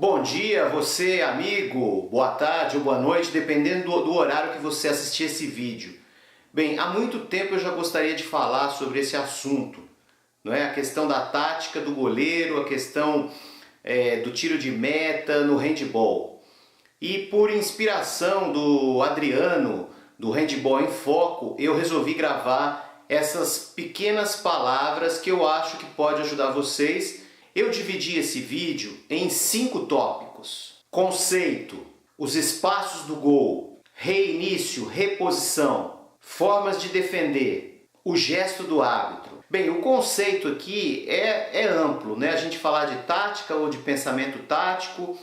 Bom dia, você amigo, boa tarde ou boa noite, dependendo do horário que você assistir esse vídeo. Bem, há muito tempo eu já gostaria de falar sobre esse assunto, não é? A questão da tática do goleiro, a questão do tiro de meta no handball. E por inspiração do Adriano, do Handball em Foco, eu resolvi gravar essas pequenas palavras que eu acho que pode ajudar vocês. Eu dividi esse vídeo em 5 tópicos: conceito, os espaços do gol, reinício, reposição, formas de defender, o gesto do árbitro. Bem, o conceito aqui é amplo, né? A gente falar de tática ou de pensamento tático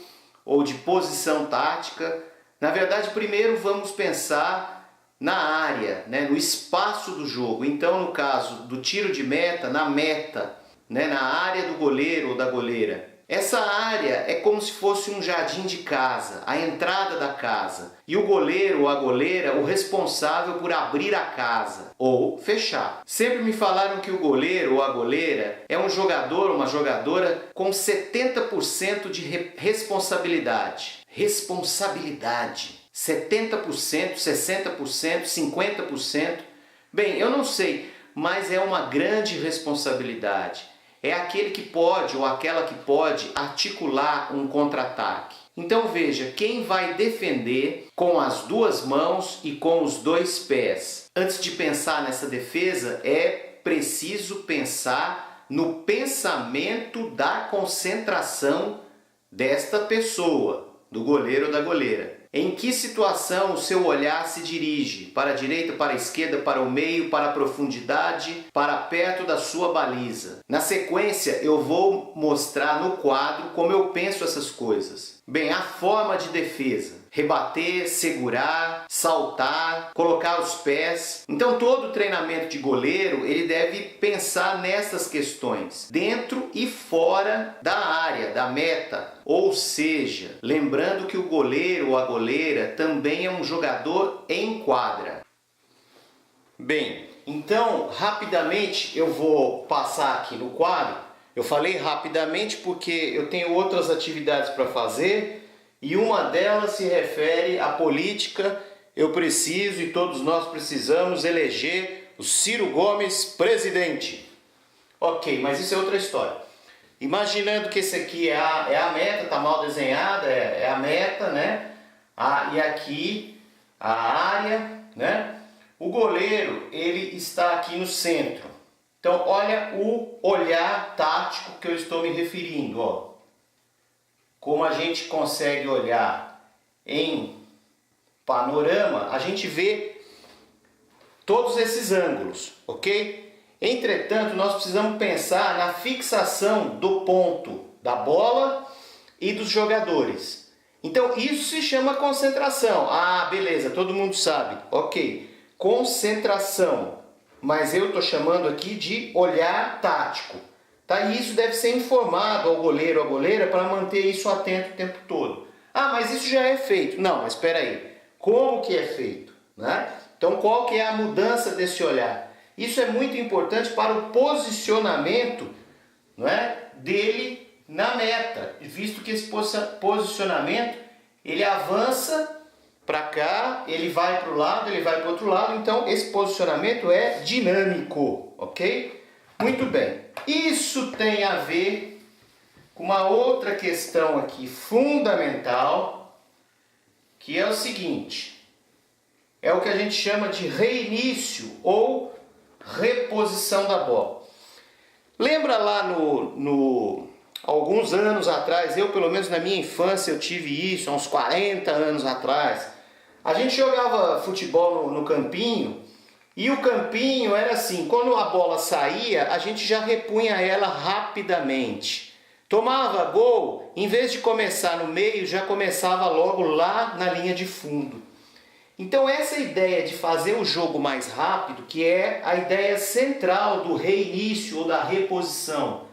ou de posição tática. Na verdade, primeiro vamos pensar na área, né? No espaço do jogo. Então, no caso do tiro de meta, na meta, né, na área do goleiro ou da goleira. Essa área é como se fosse um jardim de casa, a entrada da casa. E o goleiro ou a goleira, o responsável por abrir a casa ou fechar. Sempre me falaram que o goleiro ou a goleira é um jogador ou uma jogadora com 70% de responsabilidade. Responsabilidade. 70%, 60%, 50%. Bem, eu não sei, mas é uma grande responsabilidade. É aquele que pode ou aquela que pode articular um contra-ataque. Então veja, quem vai defender com as 2 mãos e com os 2 pés? Antes de pensar nessa defesa, é preciso pensar no pensamento da concentração desta pessoa, do goleiro ou da goleira. Em que situação o seu olhar se dirige? Para a direita, para a esquerda, para o meio, para a profundidade, para perto da sua baliza? Na sequência, eu vou mostrar no quadro como eu penso essas coisas. Bem, a forma de defesa: rebater, segurar, saltar, colocar os pés. Então todo treinamento de goleiro, ele deve pensar nessas questões, dentro e fora da área, da meta. Ou seja, lembrando que o goleiro ou a goleira também é um jogador em quadra. Bem, então rapidamente eu vou passar aqui no quadro. Eu falei rapidamente porque eu tenho outras atividades para fazer. E uma delas se refere à política. Eu preciso e todos nós precisamos eleger o Ciro Gomes presidente. Ok, mas isso é outra história. Imaginando que esse aqui é a meta, está mal desenhada, é a meta, né? E aqui a área, né? O goleiro, ele está aqui no centro. Então olha o olhar tático que eu estou me referindo, ó. Como a gente consegue olhar em panorama, a gente vê todos esses ângulos, ok? Entretanto, nós precisamos pensar na fixação do ponto da bola e dos jogadores. Então, isso se chama concentração. Ah, beleza, todo mundo sabe. Ok, concentração. Mas eu estou chamando aqui de olhar tático. Tá? E isso deve ser informado ao goleiro ou à goleira para manter isso atento o tempo todo. Ah, mas isso já é feito. Não, mas espera aí. Como que é feito? Né? Então, qual que é a mudança desse olhar? Isso é muito importante para o posicionamento, não é, dele na meta, visto que esse posicionamento ele avança para cá, ele vai para o lado, ele vai para o outro lado. Então, esse posicionamento é dinâmico, ok? Muito bem. Isso tem a ver com uma outra questão aqui fundamental, que é o seguinte: é o que a gente chama de reinício ou reposição da bola. Lembra lá alguns anos atrás, eu pelo menos na minha infância eu tive isso, há uns 40 anos atrás, a gente jogava futebol no campinho. E o campinho era assim, quando a bola saía, a gente já repunha ela rapidamente. Tomava gol, em vez de começar no meio, já começava logo lá na linha de fundo. Então essa ideia de fazer o jogo mais rápido, que é a ideia central do reinício ou da reposição,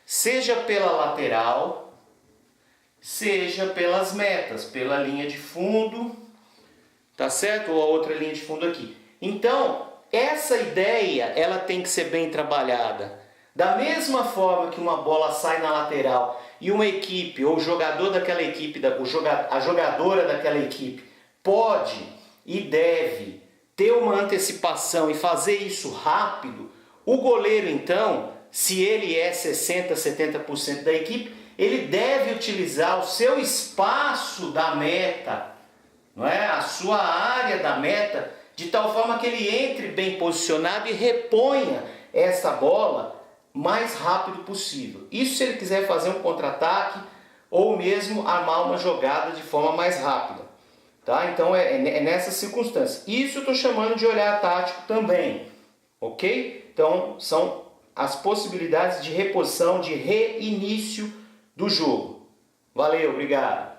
seja pela lateral, seja pelas metas, pela linha de fundo, tá certo? Ou a outra linha de fundo aqui. Então, essa ideia, ela tem que ser bem trabalhada. Da mesma forma que uma bola sai na lateral e uma equipe, ou o jogador daquela equipe, a jogadora daquela equipe, pode e deve ter uma antecipação e fazer isso rápido, o goleiro então, se ele é 60%, 70% da equipe, ele deve utilizar o seu espaço da meta, não é? A sua área da meta, de tal forma que ele entre bem posicionado e reponha essa bola mais rápido possível. Isso se ele quiser fazer um contra-ataque ou mesmo armar uma jogada de forma mais rápida. Tá? Então é nessa circunstância. Isso eu estou chamando de olhar tático também. Ok? Então são as possibilidades de reposição, de reinício do jogo. Valeu, obrigado.